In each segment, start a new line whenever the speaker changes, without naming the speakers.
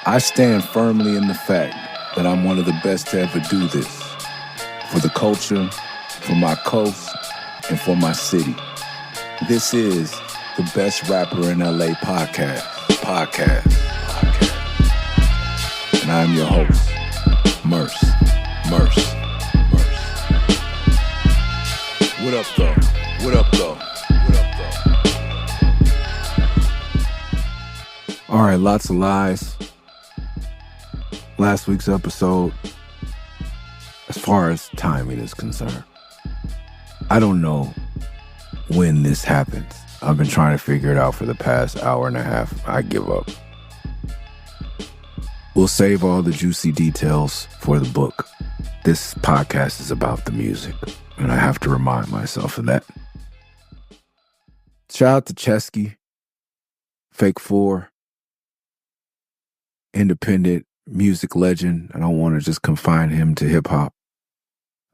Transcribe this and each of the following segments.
I stand firmly in the fact that I'm one of the best to ever do this. For the culture, for my coast, and for my city. This is the Best Rapper in LA podcast. And I'm your host, Murs. What up, though? All right, lots of lies. Last week's episode, as far as timing is concerned, I don't know when this happens. I've been trying to figure it out for the past hour and a half. I give up. We'll save all the juicy details for the book. This podcast is about the music, and I have to remind myself of that. Shout out to Chesky, Fake 4, independent music legend. I don't want to just confine him to hip-hop.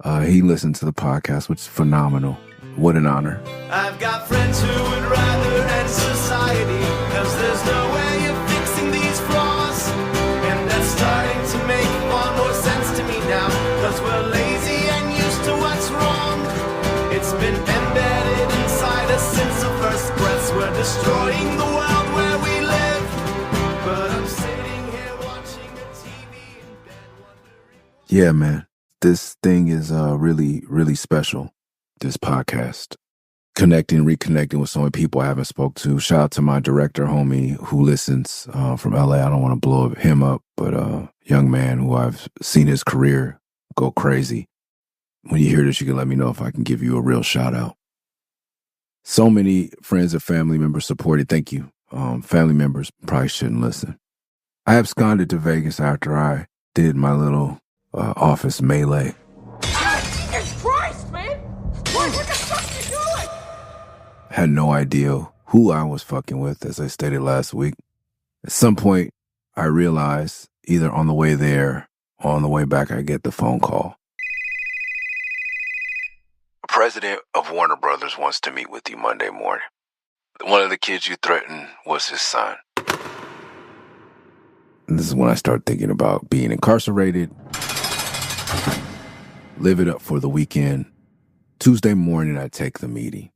He listened to the podcast, which is phenomenal. What an honor.
I've got friends who would rather end society, cause there's no way of fixing these flaws. And that's starting to make far more sense to me now, cause we're lazy and used to what's wrong. It's been embedded inside us since the first breaths. We're destroying the world where we live. But I'm sitting here watching a TV in bed wondering.
Yeah, man. This thing is really, really special. This podcast. Reconnecting with so many people I haven't spoke to. Shout out to my director homie who listens from LA. I don't want to blow him up, but young man who I've seen his career go crazy. When you hear this, you can let me know if I can give you a real shout out. So many friends and family members supported. Thank you. Family members probably shouldn't listen. I absconded to Vegas after I did my little office melee.
Jesus Christ, man! What the fuck you doing?
Had no idea who I was fucking with, as I stated last week. At some point, I realized, either on the way there or on the way back, I get the phone call. The president of Warner Brothers wants to meet with you Monday morning. One of the kids you threatened was his son. And this is when I start thinking about being incarcerated, live it up for the weekend. Tuesday morning, I take the meeting.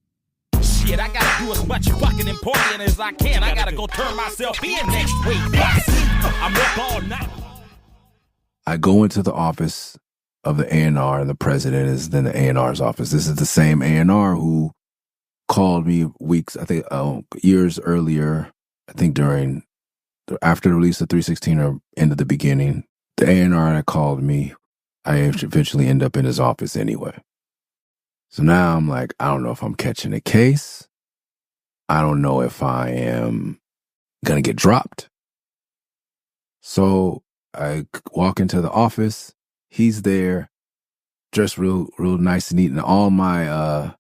Shit, I gotta do as much fucking important as I can. I gotta go turn myself in next week. I'm up all night.
I go into the office of the A&R, and the president is in the A&R's office. This is the same A&R who called me years earlier, I think after the release of 316 or into the beginning. The A&R that called me, I eventually end up in his office anyway. So now I'm like, I don't know if I'm catching a case. I don't know if I am going to get dropped. So I walk into the office. He's there, dressed real nice and neat. And all my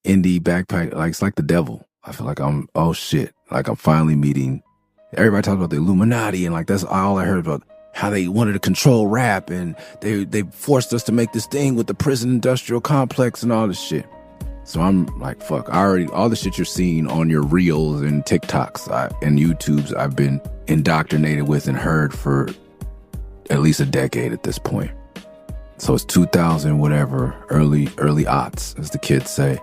indie backpack, it's like the devil. I feel like I'm finally meeting. Everybody talks about the Illuminati, and that's all I heard about. How they wanted to control rap, and they forced us to make this thing with the prison industrial complex and all this shit. So I'm like, fuck, all the shit you're seeing on your reels and TikToks and YouTubes, I've been indoctrinated with and heard for at least a decade at this point. So it's 2000, whatever, early aughts, as the kids say.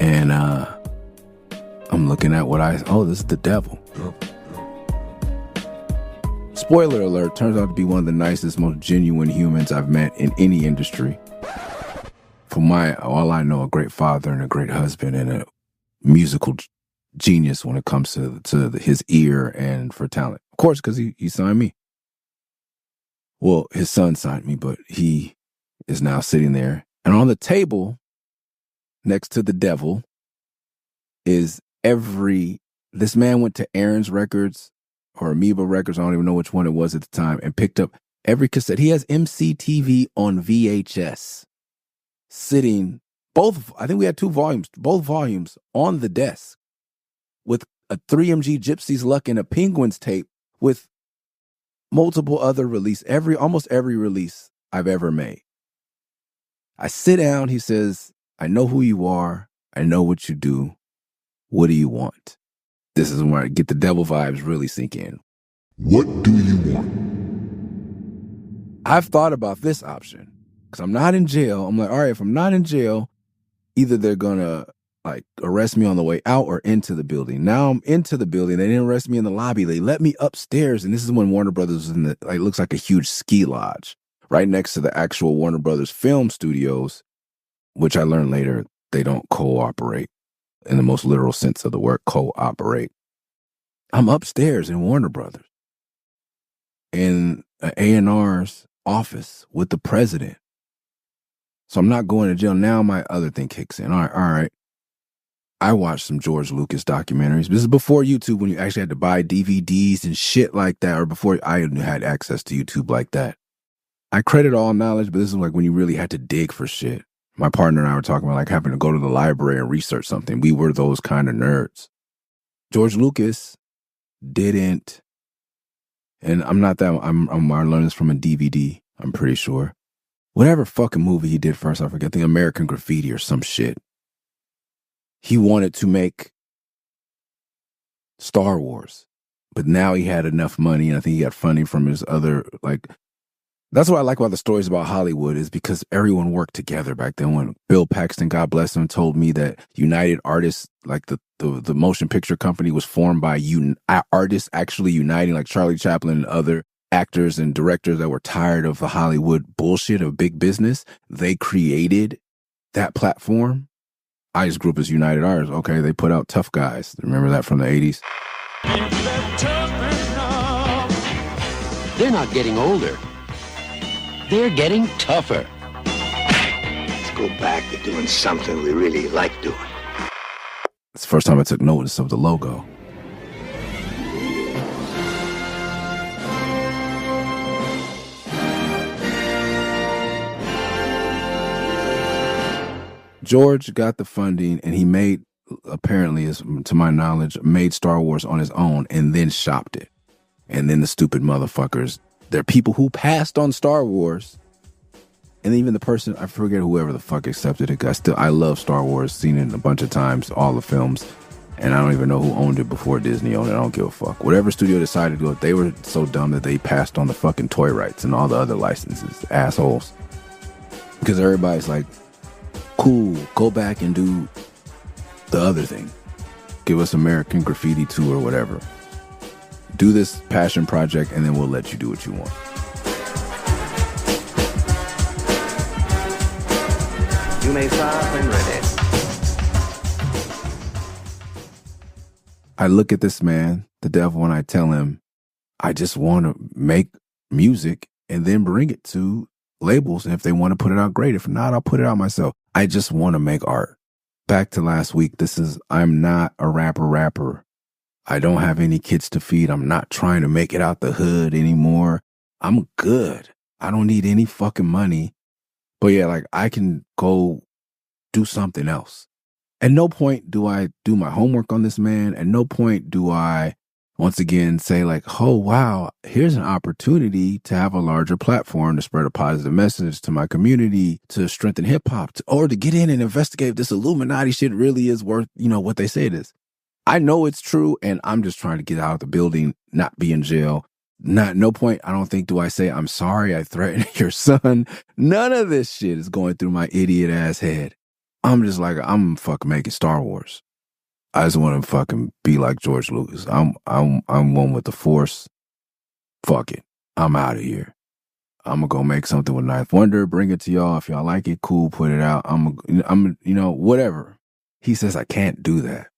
And I'm looking at this is the devil. Spoiler alert, turns out to be one of the nicest, most genuine humans I've met in any industry. All I know, a great father and a great husband and a musical genius when it comes to his ear and for talent. Of course, because he signed me. Well, his son signed me, but he is now sitting there. And on the table, next to the devil, is this man went to Aaron's Records, or Amoeba Records, I don't even know which one it was at the time, and picked up every cassette. He has MCTV on VHS sitting, I think we had both volumes on the desk with a 3MG Gypsy's Luck and a Penguins tape with multiple other almost every release I've ever made. I sit down, he says, I know who you are. I know what you do. What do you want? This is where I get the devil vibes really sink in.
What do you want?
I've thought about this option because I'm not in jail. I'm like, all right, if I'm not in jail, either they're gonna like arrest me on the way out or into the building. Now I'm into the building. They didn't arrest me in the lobby. They let me upstairs, and this is when Warner Brothers was in the like looks like a huge ski lodge right next to the actual Warner Brothers film studios, which I learned later they don't cooperate in the most literal sense of the word cooperate. I'm upstairs in Warner Brothers in an A&R's office with the president. So I'm not going to jail. Now my other thing kicks in. All right. I watched some George Lucas documentaries. This is before YouTube, when you actually had to buy DVDs and shit like that, or before I had access to YouTube like that. I credit all knowledge, but this is like when you really had to dig for shit. My partner and I were talking about like having to go to the library and research something. We were those kind of nerds. George Lucas didn't, and I learned this from a DVD, I'm pretty sure. Whatever fucking movie he did first, I forget, I think American Graffiti or some shit. He wanted to make Star Wars, but now he had enough money, and I think he got funding from his other, like, that's what I like about the stories about Hollywood, is because everyone worked together back then. When Bill Paxton, God bless him, told me that United Artists, like the motion picture company, was formed by artists actually uniting, like Charlie Chaplin and other actors and directors that were tired of the Hollywood bullshit of big business. They created that platform. Ice Group is United Artists. Okay, they put out Tough Guys. Remember that from the 80s?
They're not getting older. They're getting tougher.
Let's go back to doing something we really like doing.
It's the first time I took notice of the logo. George got the funding, and he made, apparently, as to my knowledge, made Star Wars on his own and then shopped it. And then the stupid motherfuckers, there are people who passed on Star Wars, and even the person, I forget whoever the fuck accepted it. I love Star Wars, seen it a bunch of times, all the films, and I don't even know who owned it before Disney owned it. I don't give a fuck. Whatever studio decided to do it, they were so dumb that they passed on the fucking toy rights and all the other licenses. Assholes. Because everybody's like, cool, go back and do the other thing. Give us American Graffiti 2 or whatever. Do this passion project, and then we'll let you do what you want.
You may fire when ready.
I look at this man, the devil, and I tell him, I just want to make music and then bring it to labels. And if they want to put it out, great. If not, I'll put it out myself. I just want to make art. Back to last week, I'm not a rapper. I don't have any kids to feed. I'm not trying to make it out the hood anymore. I'm good. I don't need any fucking money. But yeah, like, I can go do something else. At no point do I do my homework on this man. At no point do I, once again, say like, oh, wow, here's an opportunity to have a larger platform to spread a positive message to my community, to strengthen hip hop, or to get in and investigate if this Illuminati shit really is worth, what they say it is. I know it's true, and I'm just trying to get out of the building, not be in jail. No point, I don't think, do I say, I'm sorry I threatened your son. None of this shit is going through my idiot ass head. I'm just like, I'm fucking making Star Wars. I just want to fucking be like George Lucas. I'm one with the Force. Fuck it. I'm out of here. I'm gonna go make something with Ninth Wonder, bring it to y'all. If y'all like it, cool, put it out. I'm whatever. He says I can't do that.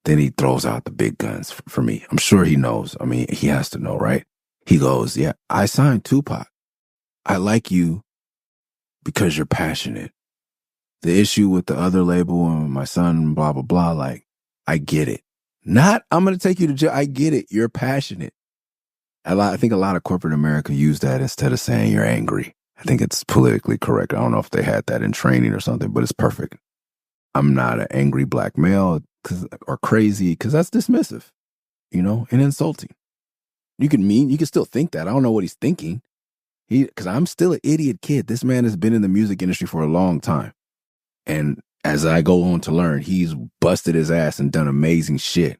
Then he throws out the big guns for me. I'm sure he knows. I mean, he has to know, right? He goes, yeah, I signed Tupac. I like you because you're passionate. The issue with the other label and my son, blah, blah, blah, like, I get it. Not, I'm going to take you to jail. I get it. You're passionate. I think a lot of corporate America use that instead of saying you're angry. I think it's politically correct. I don't know if they had that in training or something, but it's perfect. I'm not an angry black male or crazy, because that's dismissive, and insulting. You can still think that. I don't know what he's thinking. Because I'm still an idiot kid. This man has been in the music industry for a long time. And as I go on to learn, he's busted his ass and done amazing shit.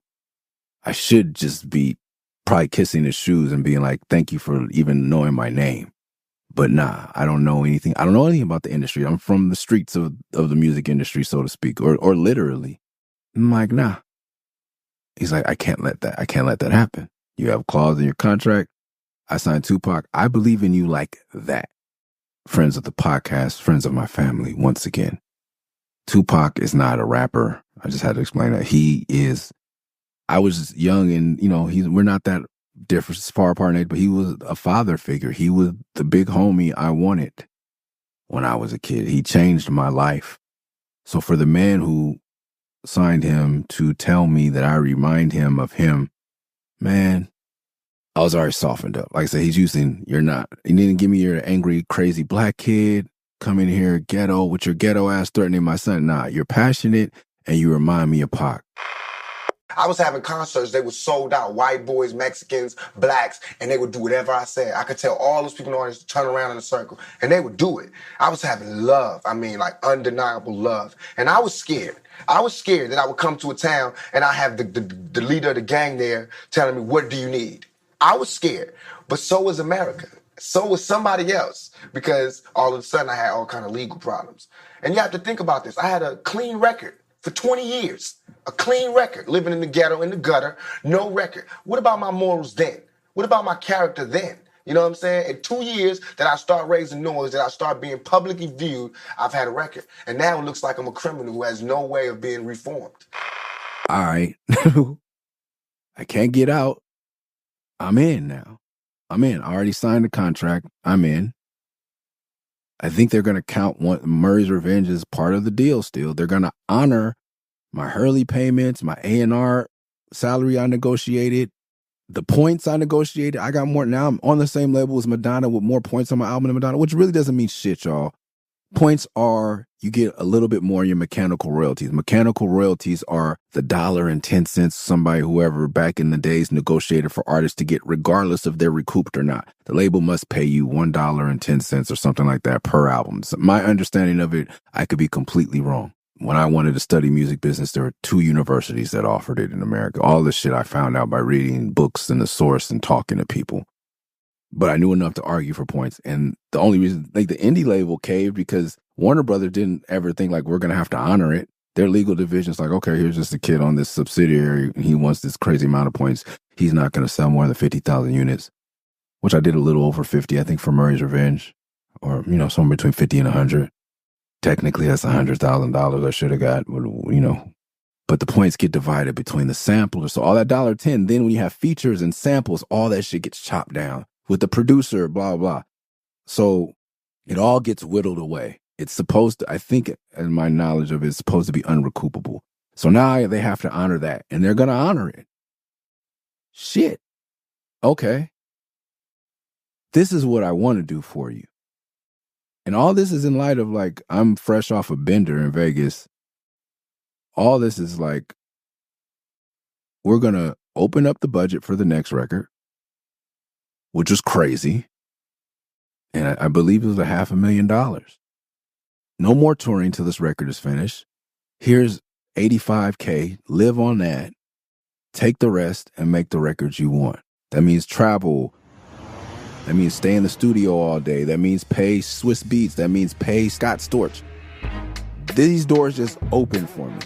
I should just be probably kissing his shoes and being like, thank you for even knowing my name. But nah, I don't know anything. I don't know anything about the industry. I'm from the streets of the music industry, so to speak, or literally. I'm like, nah. He's like, I can't let that happen. You have a clause in your contract. I signed Tupac. I believe in you like that. Friends of the podcast, friends of my family, once again. Tupac is not a rapper. I just had to explain that. I was young and, we're not that different, far apart in age, but he was a father figure. He was the big homie I wanted when I was a kid. He changed my life. So for the man who signed him to tell me that I remind him of him, man, I was already softened up. Like I said, he didn't give me your angry, crazy black kid, come in here ghetto with your ghetto ass threatening my son. Nah, you're passionate and you remind me of Pac.
I was having concerts, they were sold out, white boys, Mexicans, blacks, and they would do whatever I said. I could tell all those people in the audience to turn around in a circle, and they would do it. I was having love, like undeniable love. And I was scared. I was scared that I would come to a town and I have the leader of the gang there telling me, what do you need? I was scared, but so was America. So was somebody else, because all of a sudden I had all kind of legal problems. And you have to think about this. I had a clean record for 20 years. A clean record, living in the ghetto, in the gutter, no record. What about my morals then? What about my character then? You know what I'm saying? In 2 years that I start raising noise, that I start being publicly viewed, I've had a record. And now it looks like I'm a criminal who has no way of being reformed.
All right. I can't get out. I'm in now. I'm in. I already signed the contract. I'm in. I think they're going to count Murs Revenge as part of the deal still. They're going to honor my Hurley payments, my A&R salary I negotiated, the points I negotiated. I got more. Now I'm on the same level as Madonna with more points on my album than Madonna, which really doesn't mean shit, y'all. Points are, you get a little bit more in your mechanical royalties. Mechanical royalties are the $1.10 somebody, whoever back in the days negotiated for artists to get, regardless if they're recouped or not. The label must pay you $1.10 or something like that per album. So my understanding of it, I could be completely wrong. When I wanted to study music business, there were 2 universities that offered it in America. All this shit I found out by reading books and the source and talking to people. But I knew enough to argue for points. And the only reason, the indie label caved because Warner Brothers didn't ever think we're going to have to honor it. Their legal division's like, okay, here's just a kid on this subsidiary. He wants this crazy amount of points. He's not going to sell more than 50,000 units, which I did a little over 50, I think, for Murray's Revenge, or, somewhere between 50 and 100. Technically, that's $100,000 I should have got, but the points get divided between the samplers. So all that $1.10, then when you have features and samples, all that shit gets chopped down with the producer, blah, blah. So it all gets whittled away. It's supposed to, I think, in my knowledge of it, it's supposed to be unrecoupable. So now they have to honor that, and they're going to honor it. Shit. Okay. This is what I want to do for you. And all this is in light of I'm fresh off a bender in Vegas. All this is we're going to open up the budget for the next record, which was crazy. And I believe it was $500,000. No more touring till this record is finished. Here's $85K, live on that, take the rest and make the records you want. That means travel. That means stay in the studio all day. That means pay Swiss Beats. That means pay Scott Storch. These doors just open for me.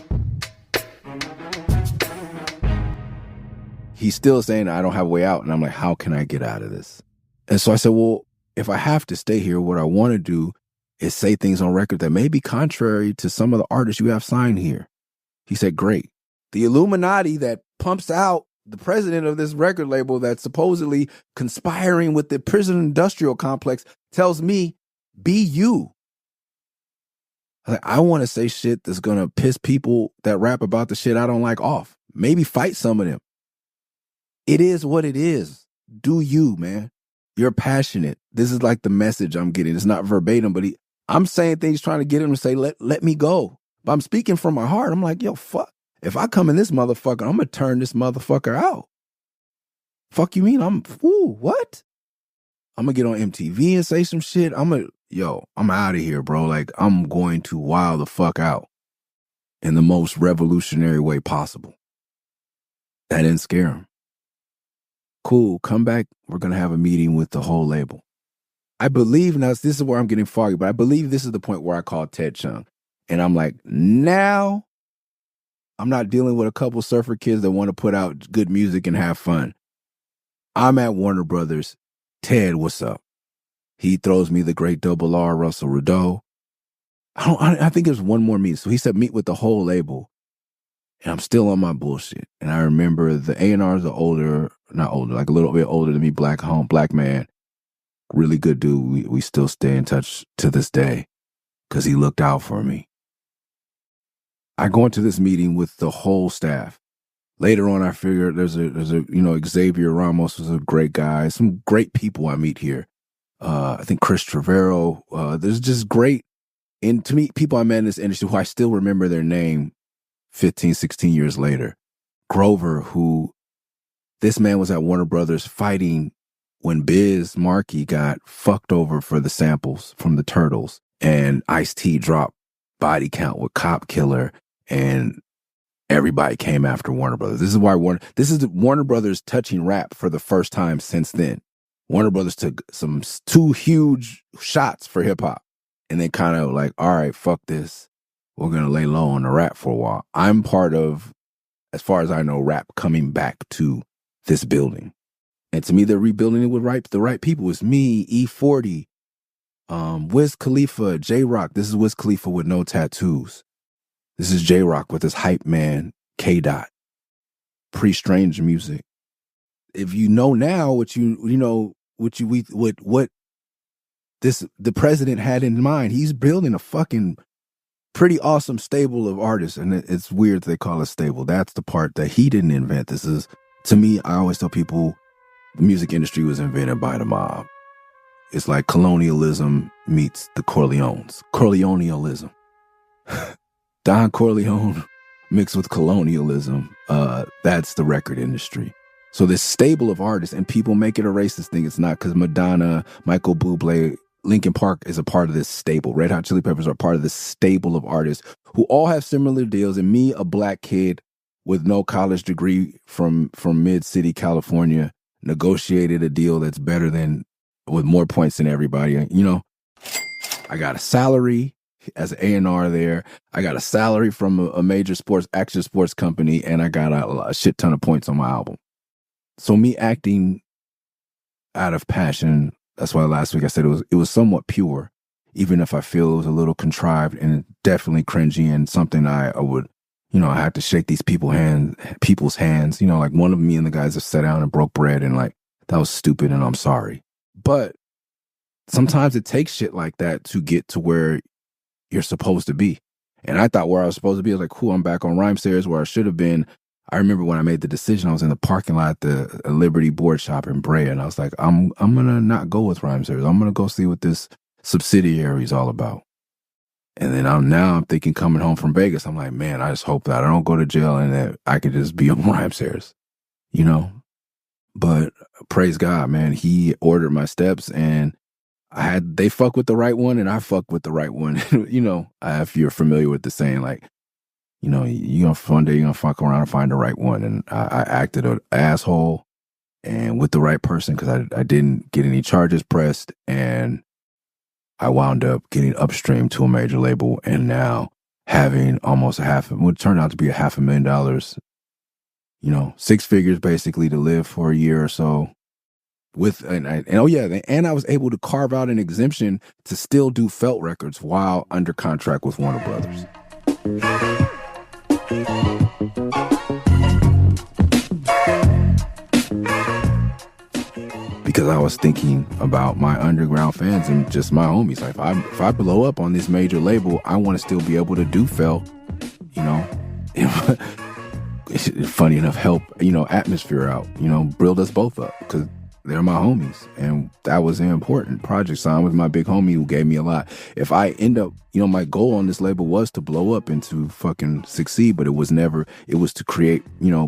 He's still saying I don't have a way out. And I'm like, how can I get out of this? And so I said, well, if I have to stay here, what I want to do is say things on record that may be contrary to some of the artists you have signed here. He said, great. The Illuminati that pumps out the president of this record label that's supposedly conspiring with the prison industrial complex tells me, be you. I want to say shit that's going to piss people that rap about the shit I don't like off. Maybe fight some of them. It is what it is. Do you, man. You're passionate. This is the message I'm getting. It's not verbatim, but I'm saying things trying to get him to say, let me go. But I'm speaking from my heart. I'm like, yo, fuck. If I come in this motherfucker, I'm going to turn this motherfucker out. Fuck you mean? What? I'm going to get on MTV and say some shit. I'm out of here, bro. I'm going to wild the fuck out in the most revolutionary way possible. That didn't scare him. cool, come back. We're going to have a meeting with the whole label. I believe, now this is where I'm getting foggy, but I believe this is the point where I called Ted Chung. And I'm like, now I'm not dealing with a couple surfer kids that want to put out good music and have fun. I'm at Warner Brothers. Ted, what's up? He throws me the great double R, Russell Rideau. I think there's one more meet. So he said, meet with the whole label. And I'm still on my bullshit. And I remember the A&Rs are not older, like a little bit older than me, black man. Really good dude. We still stay in touch to this day because he looked out for me. I go into this meeting with the whole staff. Later on, I figured there's a Xavier Ramos was a great guy. Some great people I meet here. I think Chris Trevero. There's just great, and to me, people I met in this industry who I still remember their name 15, 16 years later. Grover, who this man was at Warner Brothers fighting when Biz Markie got fucked over for the samples from the Turtles, and Ice-T dropped Body Count with Cop Killer, and everybody came after Warner Brothers. This is Warner Brothers touching rap for the first time since then. Warner Brothers took two huge shots for hip hop, and then kind of like, all right, fuck this. We're going to lay low on the rap for a while. I'm part of, as far as I know, rap coming back to this building. And to me, they're rebuilding it with the right people. It's me, E40, Wiz Khalifa, J-Rock. This is Wiz Khalifa with no tattoos. This is J-Rock with his hype man, K-Dot. Pre-Strange music. If you know now what the president had in mind, he's building a fucking pretty awesome stable of artists. And it's weird they call it stable. That's the part that he didn't invent. This is, to me, I always tell people the music industry was invented by the mob. It's like colonialism meets the Corleones. Corleonialism. Don Corleone mixed with colonialism. That's the record industry. So this stable of artists, and people make it a racist thing. It's not, because Madonna, Michael Bublé, Linkin Park is a part of this stable. Red Hot Chili Peppers are part of this stable of artists who all have similar deals. And me, a black kid with no college degree from mid-city California, negotiated a deal that's better than, with more points than everybody. You know, I got a salary as an A&R there. I got a salary from a major action sports company, and I got a shit ton of points on my album. So me acting out of passion, that's why last week I said it was somewhat pure, even if I feel it was a little contrived and definitely cringy and something I would, I had to shake these people's hands. Like one of me and the guys that sat down and broke bread, and like, that was stupid and I'm sorry. But sometimes it takes shit like that to get to where you're supposed to be. And I thought where I was supposed to be, I was like, cool, I'm back on Rhymestairs where I should have been. I remember when I made the decision, I was in the parking lot at the Liberty board shop in Brea, and I was like, I'm going to not go with Rhymestairs. I'm going to go see what this subsidiary is all about. And then I'm thinking, coming home from Vegas, I'm like, man, I just hope that I don't go to jail and that I could just be on Rhymestairs, But praise God, man, he ordered my steps, and they fuck with the right one, and I fuck with the right one. If you're familiar with the saying, like, one day you're gonna fuck around and find the right one. And I acted an asshole and with the right person, because I didn't get any charges pressed, and I wound up getting upstream to a major label, and now having almost what turned out to be $500,000, 6 figures basically to live for a year or so. And I was able to carve out an exemption to still do felt records while under contract with Warner Brothers. Because I was thinking about my underground fans and just my homies. Like, if I blow up on this major label, I want to still be able to do felt, funny enough, help, Atmosphere out, build us both up, because they're my homies. And that was an important project. Signed with my big homie who gave me a lot. If I end up, my goal on this label was to blow up and to fucking succeed, but it was to create,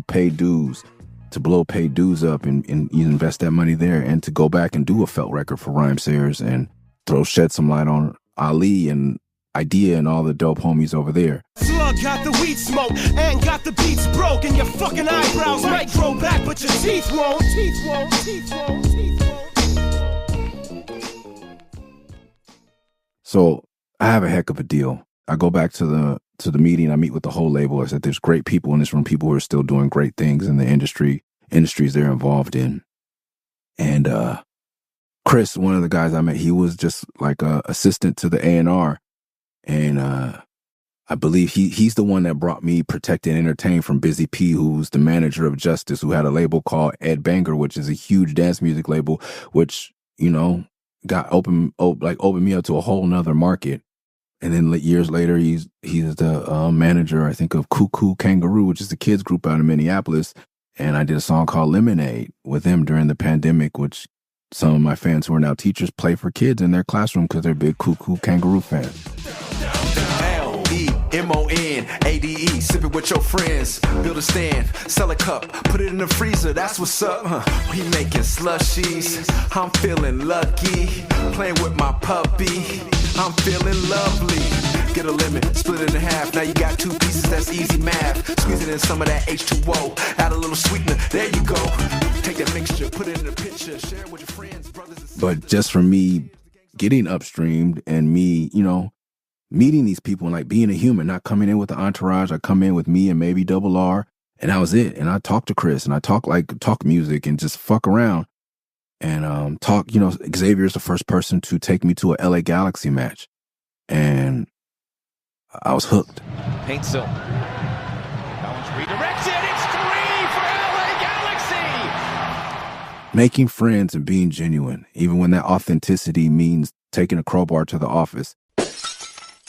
pay dues, to blow paid dues up and invest that money there, and to go back and do a felt record for Rhymestairs and shed some light on Ali. And Idea and all the dope homies over there.
Slug got the weed smoke and got the beats broke, and your fucking eyebrows might grow back, but your teeth won't. Teeth won't. Teeth won't. Teeth won't.
So I have a heck of a deal. I go back to the meeting. I meet with the whole label. I said, there's great people in this room, people who are still doing great things in the industries they're involved in. And Chris, one of the guys I met, he was just like a assistant to the A&R. And I believe he's the one that brought me Protect and Entertain from Busy P, who's the manager of Justice, who had a label called Ed Banger, which is a huge dance music label, which, you know, got opened me up to a whole nother market. And then years later, he's the manager, I think, of Cuckoo Kangaroo, which is the kids group out of Minneapolis. And I did a song called Lemonade with him during the pandemic, which some of my fans who are now teachers play for kids in their classroom because they're big Cuckoo Kangaroo fans.
Lemonade, sip it with your friends, build a stand, sell a cup, put it in the freezer, that's what's up, We making slushies, I'm feeling lucky, playing with my puppy, I'm feeling lovely. Get a lemon, split it in half, now you got two pieces, that's easy math. Squeeze it in some of that H2O, add a little sweetener, there you go. Take that mixture, put it in a pitcher, share it with your friends, brothers and sisters.
But just for me getting upstreamed and me, you know, meeting these people and like being a human, not coming in with the entourage. I come in with me and maybe Double R, and that was it. And I talk to Chris and I talk music and just fuck around and talk, you know, Xavier's the first person to take me to a LA Galaxy match. And I was hooked.
Paintsil. Collins redirects it. It's 3 for LA Galaxy.
Making friends and being genuine, even when that authenticity means taking a crowbar to the office.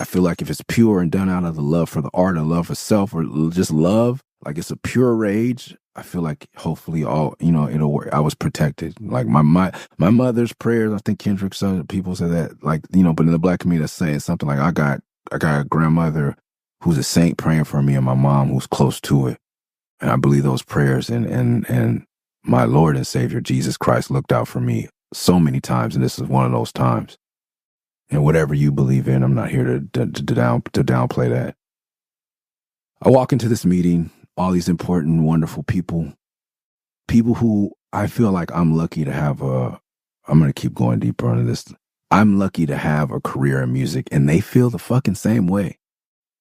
I feel like if it's pure and done out of the love for the art and love for self or just love, like it's a pure rage, I feel like hopefully it'll work. I was protected. Like my mother's prayers, I think Kendrick said, people say that, like, you know, but in the Black community that's saying something like I got a grandmother who's a saint praying for me and my mom who's close to it. And I believe those prayers and my Lord and Savior, Jesus Christ, looked out for me so many times. And this is one of those times. And whatever you believe in, I'm not here to downplay that. I walk into this meeting, all these important, wonderful people who I feel like I'm lucky to have I'm going to keep going deeper into this. I'm lucky to have a career in music, and they feel the fucking same way.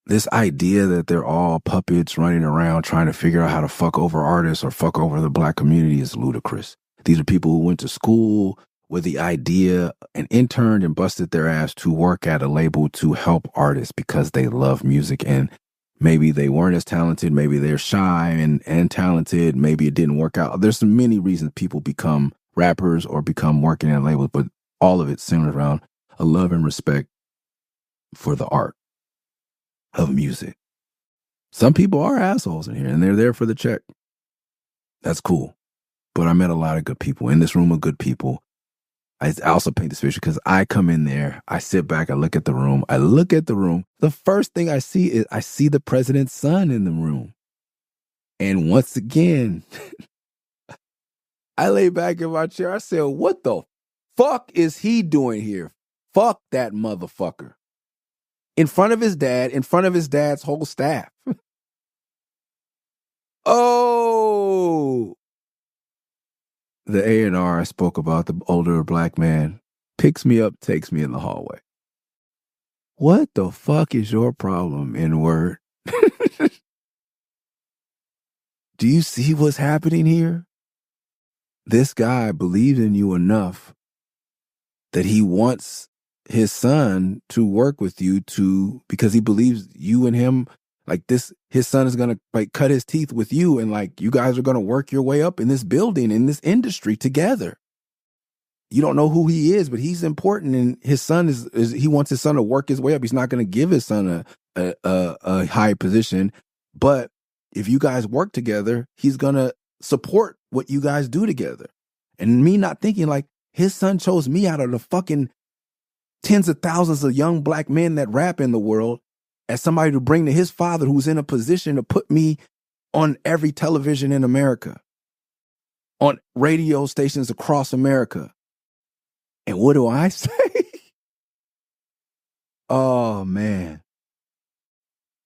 This idea that they're all puppets running around trying to figure out how to fuck over artists or fuck over the Black community is ludicrous. These are people who went to school with the idea and interned and busted their ass to work at a label to help artists because they love music, and maybe they weren't as talented, maybe they're shy and talented, maybe it didn't work out. There's so many reasons people become rappers or become working at labels, but all of it centered around a love and respect for the art of music. Some people are assholes in here and they're there for the check. That's cool. But I met a lot of good people in this room of good people. I also paint this picture because I come in there, I sit back, I look at the room. The first thing I see is I see the president's son in the room. And once again, I lay back in my chair. I said, what the fuck is he doing here? Fuck that motherfucker. In front of his dad, in front of his dad's whole staff. Oh. The A&R I spoke about, the older Black man, picks me up, takes me in the hallway. What the fuck is your problem, N-word? Do you see what's happening here? This guy believes in you enough that he wants his son to work with you because he believes you and him, like this, his son is going to like cut his teeth with you, and like you guys are going to work your way up in this building, in this industry together. You don't know who he is, but he's important, and his son is he wants his son to work his way up. He's not going to give his son a high position, but if you guys work together, he's going to support what you guys do together. And me not thinking like his son chose me out of the fucking tens of thousands of young Black men that rap in the world as somebody to bring to his father who's in a position to put me on every television in America, on radio stations across America. And what do I say? Oh, man.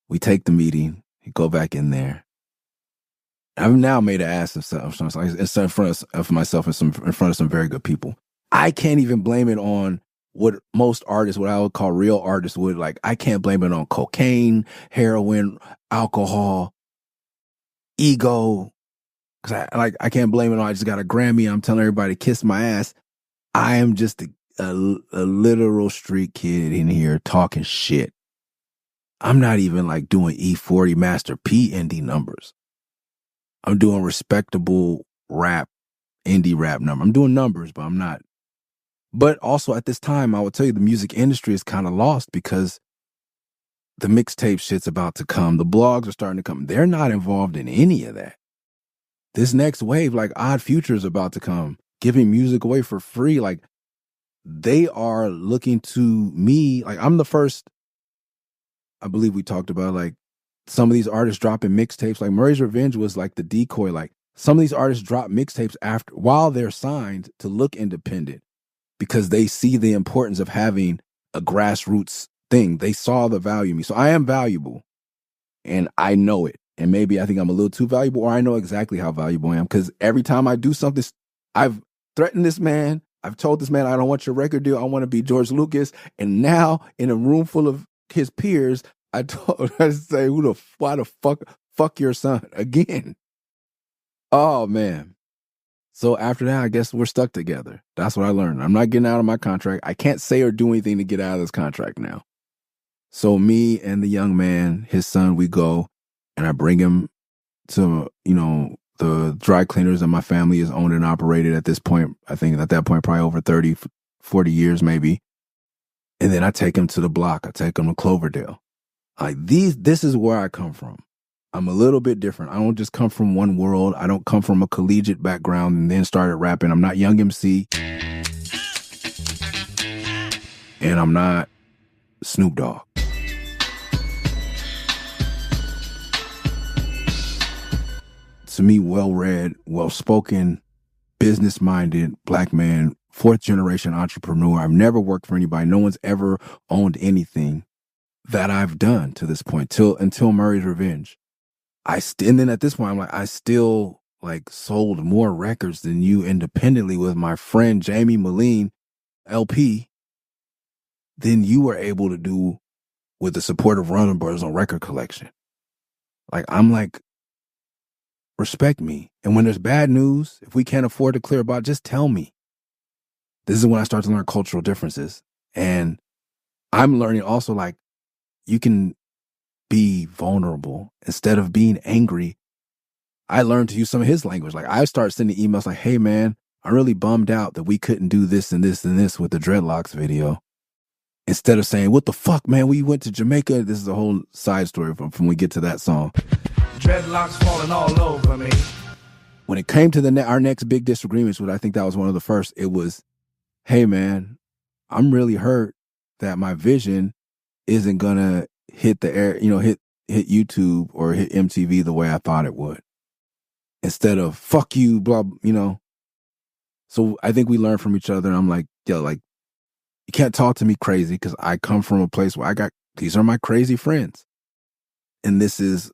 We take the meeting. You go back in there. I've now made an ass of myself in front of some very good people. I can't even blame it on what most artists, what I would call real artists would. Like, I can't blame it on cocaine, heroin, alcohol, ego. Cause I can't blame it on I just got a Grammy. I'm telling everybody to kiss my ass. I am just a literal street kid in here talking shit. I'm not even like doing E40 Master P indie numbers. I'm doing respectable rap, indie rap number. I'm doing numbers, but I'm not. But also at this time, I would tell you the music industry is kind of lost because the mixtape shit's about to come. The blogs are starting to come. They're not involved in any of that. This next wave, like Odd Future, is about to come, giving music away for free. Like, they are looking to me. Like, I'm the first, I believe we talked about, like, some of these artists dropping mixtapes. Like, Murray's Revenge was like the decoy. Like, some of these artists drop mixtapes while they're signed to look independent because they see the importance of having a grassroots thing. They saw the value in me. So I am valuable, and I know it. And maybe I think I'm a little too valuable, or I know exactly how valuable I am, because every time I do something, I've threatened this man. I've told this man, I don't want your record deal. I want to be George Lucas. And now in a room full of his peers, I say, why the fuck your son again? Oh, man. So after that, I guess we're stuck together. That's what I learned. I'm not getting out of my contract. I can't say or do anything to get out of this contract now. So me and the young man, his son, we go, and I bring him to, the dry cleaners that my family is owned and operated at this point. I think at that point, probably over 30, 40 years maybe. And then I take him to the block. I take him to Cloverdale. Like, this is where I come from. I'm a little bit different. I don't just come from one world. I don't come from a collegiate background and then started rapping. I'm not Young MC. And I'm not Snoop Dogg. To me, well-read, well-spoken, business-minded Black man, fourth-generation entrepreneur. I've never worked for anybody. No one's ever owned anything that I've done to this point until Murray's Revenge. And then at this point, I'm like, I still like sold more records than you independently with my friend Jamie Moline, LP, than you were able to do with the support of Running Brothers on Record Collection. Like, I'm like, respect me. And when there's bad news, if we can't afford to clear about, just tell me. This is when I start to learn cultural differences. And I'm learning also, like, you can be vulnerable instead of being angry. I learned to use some of his language. Like, I start sending emails like, hey man, I'm really bummed out that we couldn't do this and this and this with the Dreadlocks video. Instead of saying, what the fuck, man, we went to Jamaica. This is a whole side story from we get to that song.
Dreadlocks falling all over me.
When it came to our next big disagreements, which I think that was one of the first, it was, hey man, I'm really hurt that my vision isn't gonna hit the air, hit YouTube or hit MTV the way I thought it would. Instead of fuck you, blah, So I think we learned from each other. And I'm like, you can't talk to me crazy because I come from a place where these are my crazy friends. And this is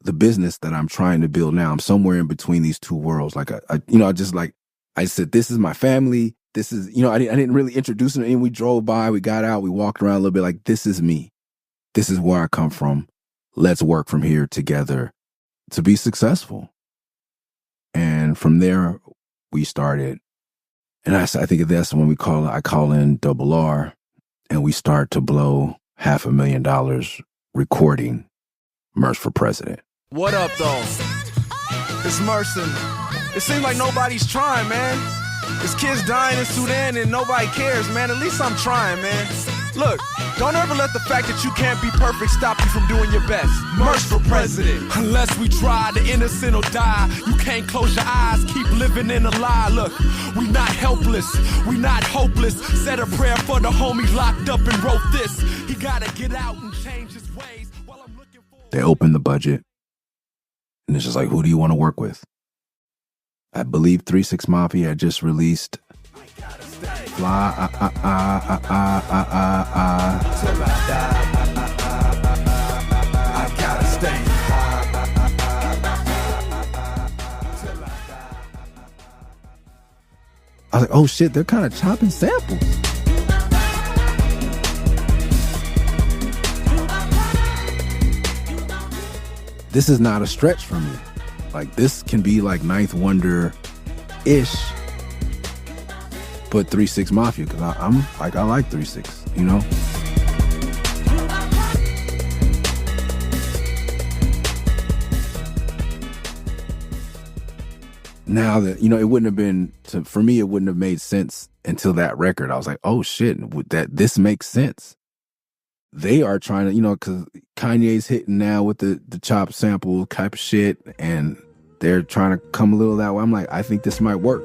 the business that I'm trying to build now. I'm somewhere in between these two worlds. Like, I said, this is my family. This is, I didn't really introduce them. And we drove by, we got out, we walked around a little bit. Like, this is me. This is where I come from. Let's work from here together to be successful. And from there, we started. And I think that's when I call in Double R, and we start to blow $500,000 recording Murs for President.
What up, though? It's Merson. It seems like nobody's trying, man. There's kids dying in Sudan and nobody cares, man. At least I'm trying, man. Look, don't ever let the fact that you can't be perfect stop you from doing your best. Murs for President. Unless we try, the innocent will die. You can't close your eyes, keep living in a lie. Look, we not helpless, we not hopeless. Said a prayer for the homie locked up and wrote this. He gotta get out and change his ways while I'm looking for.
They opened the budget, and it's just like, who do you want to work with? I believe 3 6 Mafia had just released fly,
Till I die, I gotta stay high. Till I die.
I was like, oh shit, they're kind of chopping samples. This is not a stretch for me. Like, this can be like Ninth Wonder-ish, but 3 6 Mafia, because I'm like, I like 3 6, you know? Now that, you know, it wouldn't have been, for me, it wouldn't have made sense until that record. I was like, oh shit, this makes sense. They are trying to, you know, because Kanye's hitting now with the chop sample type of shit, and they're trying to come a little that way. I'm like, I think this might work.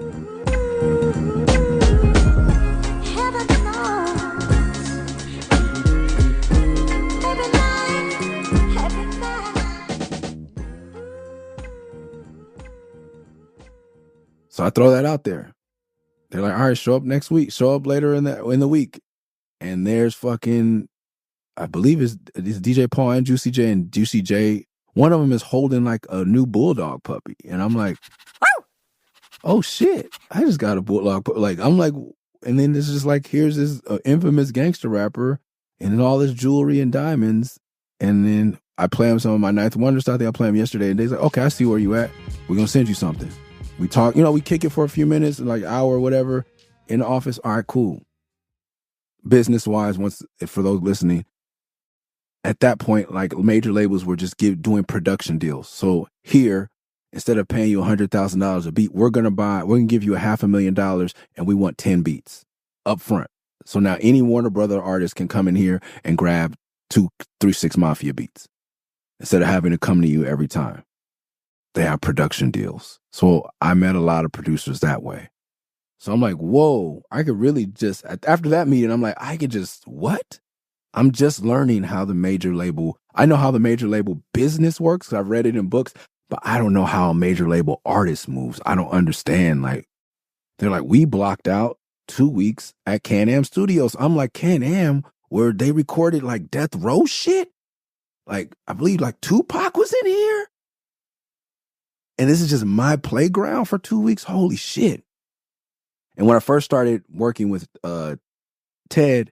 So I throw that out there. They're like, all right, show up next week. Show up later in the week. And there's fucking, I believe it's DJ Paul and Juicy J. And Juicy J, one of them is holding like a new bulldog puppy. And I'm like, oh shit, I just got a bulldog puppy. Like, I'm like, and then it's just like, here's this infamous gangster rapper and all this jewelry and diamonds. And then I play him some of my Ninth Wonder stuff. I think I played him yesterday. And they's like, okay, I see where you at. We're going to send you something. We talk, you know, we kick it for a few minutes, like an hour or whatever in the office. All right, cool. Business wise, for those listening, at that point, like major labels were just doing production deals. So here, instead of paying you $100,000 a beat, we're going to give you $500,000 and we want 10 beats up front. So now any Warner Brother artist can come in here and grab 2, 3, 6 Mafia beats instead of having to come to you every time. They have production deals. So I met a lot of producers that way. So I'm like, whoa, I could really just, after that meeting, I'm like, I could just, what? I'm just learning how the major label, I know how the major label business works, 'cause I've read it in books, but I don't know how a major label artist moves. I don't understand. Like, they're like, we blocked out 2 weeks at Can-Am Studios. I'm like, Can-Am, where they recorded like Death Row shit? Like, I believe like Tupac was in here? And this is just my playground for 2 weeks? Holy shit. And when I first started working with Ted,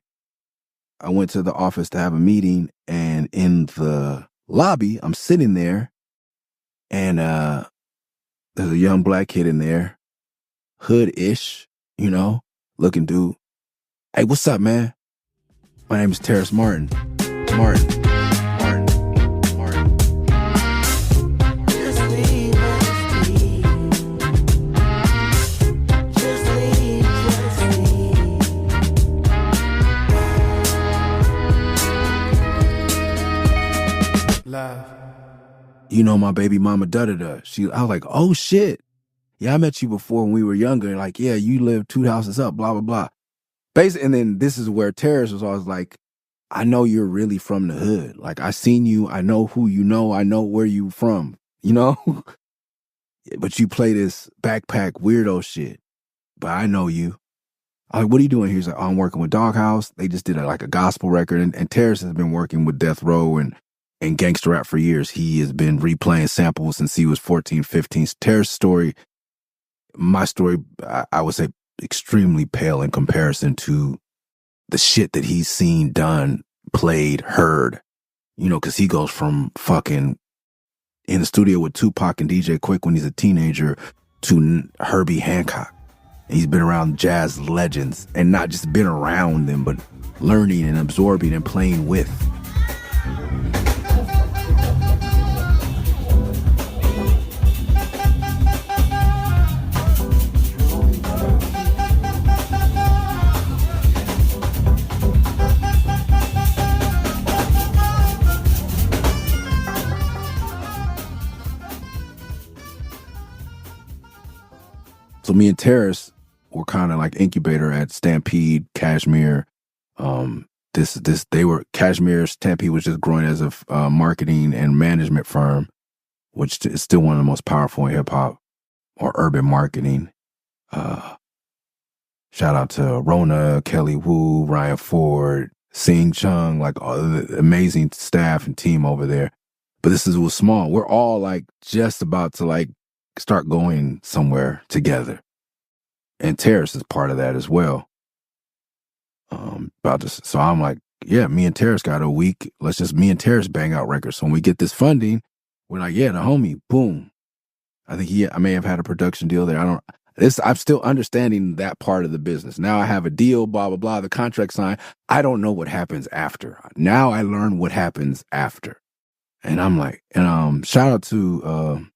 I went to the office to have a meeting, and in the lobby, I'm sitting there, and there's a young black kid in there, hood-ish, you know, looking dude. Hey, what's up, man? My name is Terrace Martin. Martin. You know my baby mama da-da-da. I was like, oh shit. Yeah, I met you before when we were younger. Like, yeah, you live 2 houses up, blah, blah, blah. Basically, and then this is where Terrace was always like, I know you're really from the hood. Like, I seen you. I know who you know. I know where you from, you know? But you play this backpack weirdo shit. But I know you. I'm like, what are you doing here? He's like, oh, I'm working with Doghouse. They just did a gospel record. And Terrace has been working with Death Row and gangster rap for years. He has been replaying samples since he was 14, 15. Terrace's story, my story, I would say extremely pale in comparison to the shit that he's seen, done, played, heard. You know, because he goes from fucking in the studio with Tupac and DJ Quick when he's a teenager to Herbie Hancock. And he's been around jazz legends, and not just been around them, but learning and absorbing and playing with. So me and Terrace were kind of like incubator at Stampede, Cashmere. Cashmere, Stampede was just growing as a marketing and management firm, which is still one of the most powerful in hip hop or urban marketing. Shout out to Rona, Kelly Wu, Ryan Ford, Sing Chung, like all the amazing staff and team over there. But was small. We're all like just about to like start going somewhere together. And Terrace is part of that as well. So I'm like, yeah, me and Terrace got a week. Let's just me and Terrace bang out records. So when we get this funding, we're like, yeah, the homie, boom. I think I may have had a production deal there. I'm still understanding that part of the business. Now I have a deal, blah, blah, blah, the contract signed. I don't know what happens after. Now I learn what happens after. And I'm like, shout out to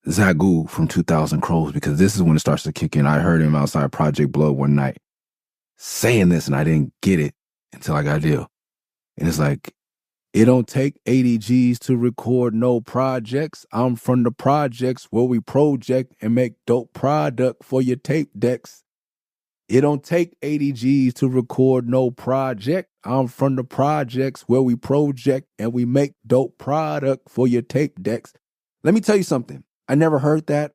Zagu from 2000 Crows, because this is when it starts to kick in. I heard him outside Project Blood one night saying this, and I didn't get it until I got a deal. And it's like, it don't take 80 G's to record no projects. I'm from the projects where we project and make dope product for your tape decks. It don't take 80 G's to record no project. I'm from the projects where we project and we make dope product for your tape decks. Let me tell you something. I never heard that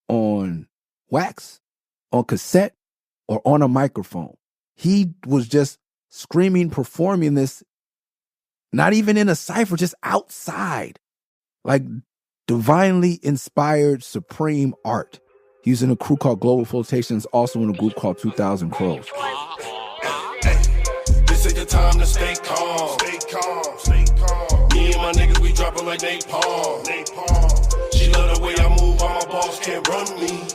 on wax, on cassette, or on a microphone. He was just screaming, performing this, not even in a cypher, just outside, like divinely inspired supreme art. He's in a crew called Global Flotations, also in a group called 2000 Crows.
This ain't the time to stay calm. Stay calm, stay calm. Me and my niggas, we dropping like napalm. She love the way I move, all my balls can't run me.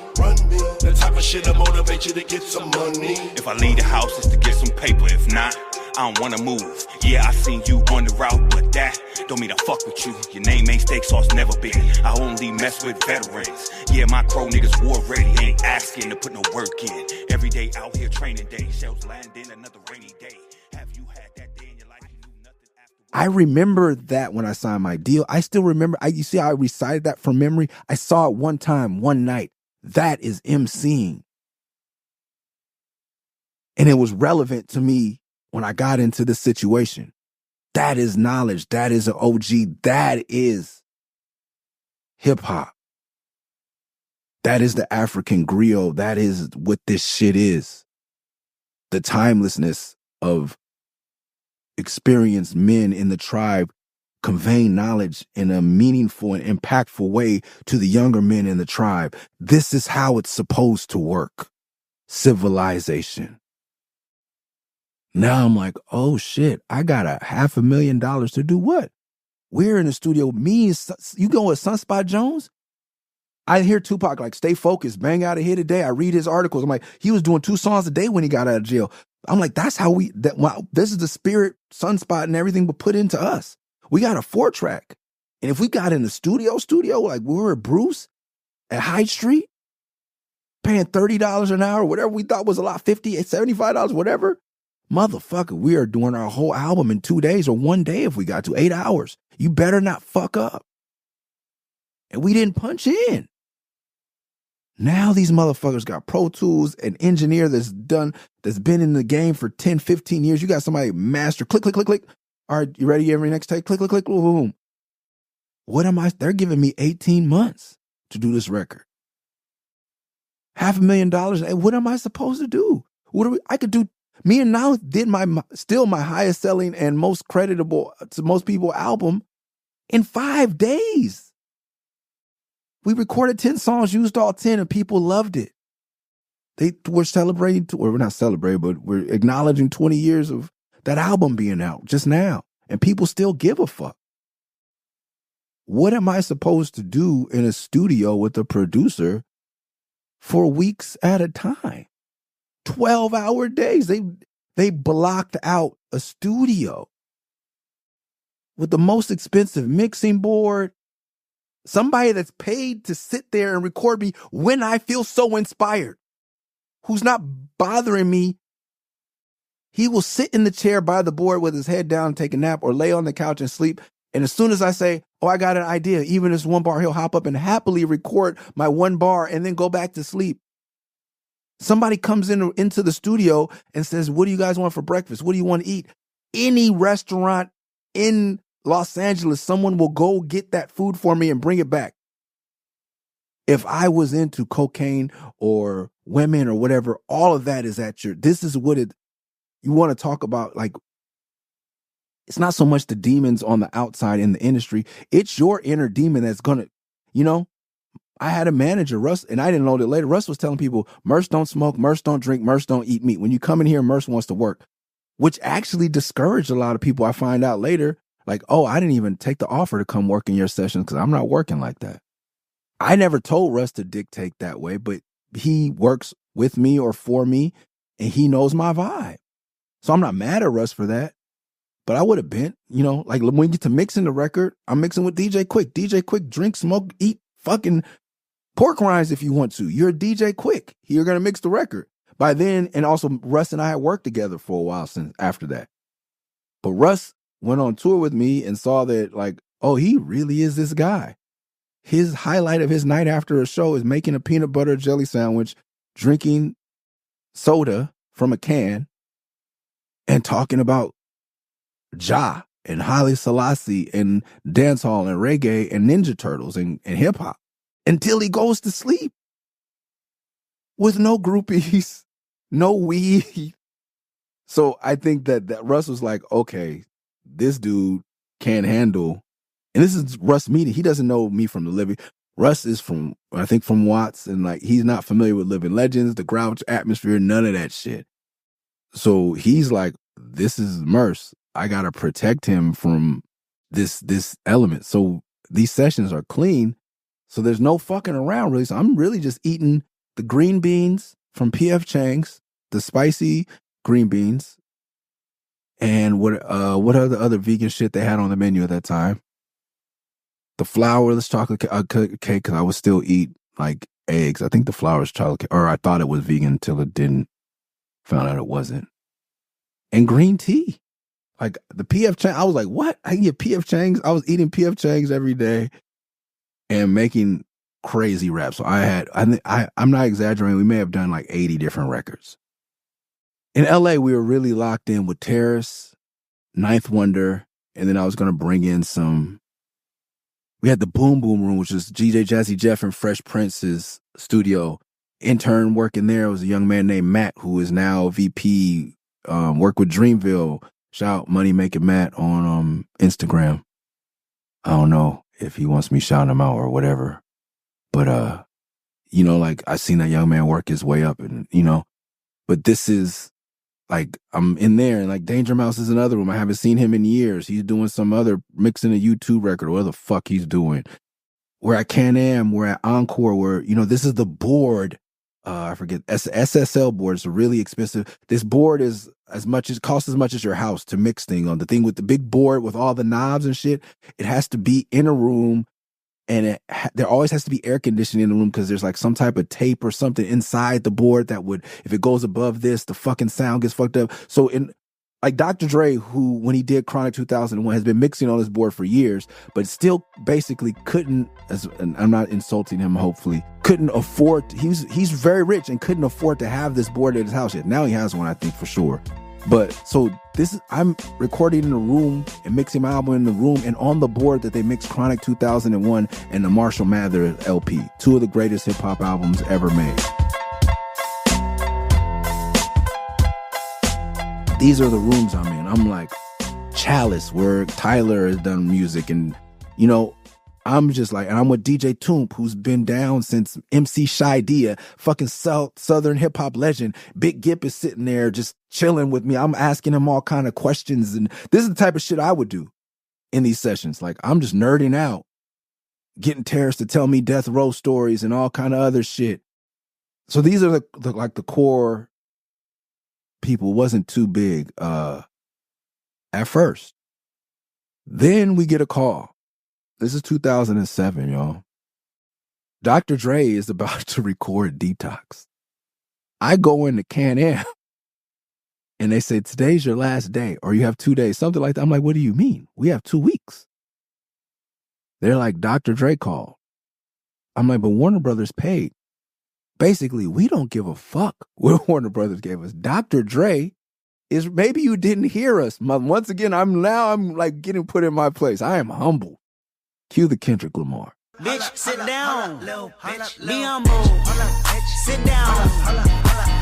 The type of shit that motivate you to get some money.
If I leave the house, it's to get some paper. If not, I don't wanna move. Yeah, I seen you on the route, but that don't mean I fuck with you. Your name ain't steak sauce, never been. I only mess with veterans. Yeah, my crow niggas war ready. Ain't asking to put no work in. Every day out here training day. Shells landing another rainy day. Have you had that day in your life you knew nothing after?
I remember that when I signed my deal. I still remember. You see how I recited that from memory? I saw it one time, one night. That is emceeing. And it was relevant to me when I got into this situation. That is knowledge. That is an OG. That is hip hop. That is the African griot. That is what this shit is. The timelessness of experienced men in the tribe conveying knowledge in a meaningful and impactful way to the younger men in the tribe. This is how it's supposed to work. Civilization. Now I'm like, oh shit, I got $500,000 to do what? We're in the studio. You go with Sunspot Jones? I hear Tupac like, stay focused, bang out of here today. I read his articles. I'm like, he was doing 2 songs a day when he got out of jail. I'm like, that's how this is the spirit Sunspot and everything but put into us. We got a 4-track. And if we got in the studio, like we were at Bruce at Hyde Street, paying $30 an hour, whatever we thought was a lot, $50, $75, whatever. Motherfucker, we are doing our whole album in 2 days or 1 day if we got to 8 hours. You better not fuck up. And we didn't punch in. Now these motherfuckers got Pro Tools, an engineer that's been in the game for 10, 15 years. You got somebody master, click, click, click, click. All right, you ready? Every next take, click, click, click, boom, boom. They're giving me 18 months to do this record. $500,000. And what am I supposed to do? I could do, me and Now did still my highest selling and most creditable to most people album in 5 days. We recorded 10 songs, used all 10, and people loved it. We're celebrating, or we're not celebrating, but we're acknowledging 20 years of that album being out just now. And people still give a fuck. What am I supposed to do in a studio with a producer for weeks at a time? 12-hour days. They blocked out a studio with the most expensive mixing board. Somebody that's paid to sit there and record me when I feel so inspired, who's not bothering me. He will sit in the chair by the board with his head down and take a nap, or lay on the couch and sleep. And as soon as I say, oh, I got an idea, even if it's 1 bar, he'll hop up and happily record my 1 bar and then go back to sleep. Somebody comes into the studio and says, what do you guys want for breakfast? What do you want to eat? Any restaurant in Los Angeles, someone will go get that food for me and bring it back. If I was into cocaine or women or whatever, all of that is this is what you want to talk about. Like, it's not so much the demons on the outside in the industry. It's your inner demon that's going to, I had a manager, Russ, and I didn't know that later. Russ was telling people, Murs don't smoke, Murs don't drink, Murs don't eat meat. When you come in here, Murs wants to work, which actually discouraged a lot of people. I find out later, like, oh, I didn't even take the offer to come work in your sessions because I'm not working like that. I never told Russ to dictate that way, but he works with me or for me, and he knows my vibe. So I'm not mad at Russ for that. But I would have been, like when you get to mixing the record, I'm mixing with DJ Quick. DJ Quick, drink, smoke, eat fucking pork rinds if you want to. You're DJ Quick. You're going to mix the record. By then, and also Russ and I had worked together for a while since after that. But Russ went on tour with me and saw that, like, oh, he really is this guy. His highlight of his night after a show is making a peanut butter jelly sandwich, drinking soda from a can, and talking about Ja and Haile Selassie and dancehall and reggae and Ninja Turtles and hip hop until he goes to sleep with no groupies, no weed. So I think that Russ was like, okay, this dude can't handle, and this is Russ meeting. He doesn't know me from the living. Russ is from Watts, and like he's not familiar with Living Legends, the Grouch atmosphere, none of that shit. So he's like, this is Murs. I gotta protect him from this element. So these sessions are clean. So there's no fucking around really. So I'm really just eating the green beans from P.F. Chang's, the spicy green beans, and what are the other vegan shit they had on the menu at that time? The flourless chocolate cake, because I would still eat like eggs. I think the flourless chocolate cake, or I thought it was vegan until it didn't. Found out it wasn't. And green tea. Like the P.F. Chang, I was like, what? I can get P.F. Chang's? I was eating P.F. Chang's every day and making crazy raps. So I'm not exaggerating. We may have done like 80 different records. In LA, we were really locked in with Terrace, Ninth Wonder, and then I was going to bring in we had the Boom Boom Room, which is DJ Jazzy Jeff and Fresh Prince's studio. Intern working there was a young man named Matt, who is now VP, worked with Dreamville. Shout out Money Making Matt on Instagram. I don't know if he wants me shouting him out or whatever. But, like I seen that young man work his way up and, but this is like, I'm in there and like Danger Mouse is another room. I haven't seen him in years. He's doing some other mixing a YouTube record or whatever the fuck he's doing. We're at Can-Am, we're at Encore, where, this is the board. I forget, SSL board. It's really expensive. This board is costs as much as your house to mix thing on. The thing with the big board with all the knobs and shit, it has to be in a room, and there always has to be air conditioning in the room because there's like some type of tape or something inside the board that would, if it goes above this, the fucking sound gets fucked up. So like Dr. Dre, who, when he did Chronic 2001, has been mixing on this board for years, but still basically couldn't, and I'm not insulting him, hopefully, couldn't afford, he's very rich and couldn't afford to have this board at his house yet. Now he has one, I think, for sure. But so I'm recording in a room and mixing my album in the room and on the board that they mixed Chronic 2001 and the Marshall Mathers LP, two of the greatest hip hop albums ever made. These are the rooms I'm in. I'm like Chalice, where Tyler has done music, and I'm just like, and I'm with DJ Toomp, who's been down since MC Shy Dia, fucking Southern hip hop legend. Big Gip is sitting there just chilling with me. I'm asking him all kind of questions, and this is the type of shit I would do in these sessions. Like, I'm just nerding out, getting Terrace to tell me death row stories and all kind of other shit. So these are the core people. Wasn't too big at first. Then we get a call. This is 2007, y'all. Dr. Dre is about to record Detox. I go into Can-Am and they say, today's your last day, or you have 2 days, something like that. I'm like, what do you mean? We have 2 weeks. They're like, Dr. Dre called. I'm like, but Warner Brothers paid. Basically, we don't give a fuck what Warner Brothers gave us. Dr. Dre is, maybe you didn't hear us. Once again, I'm like getting put in my place. I am humble. Cue the Kendrick Lamar.
Bitch, sit down. Be humble. Sit down.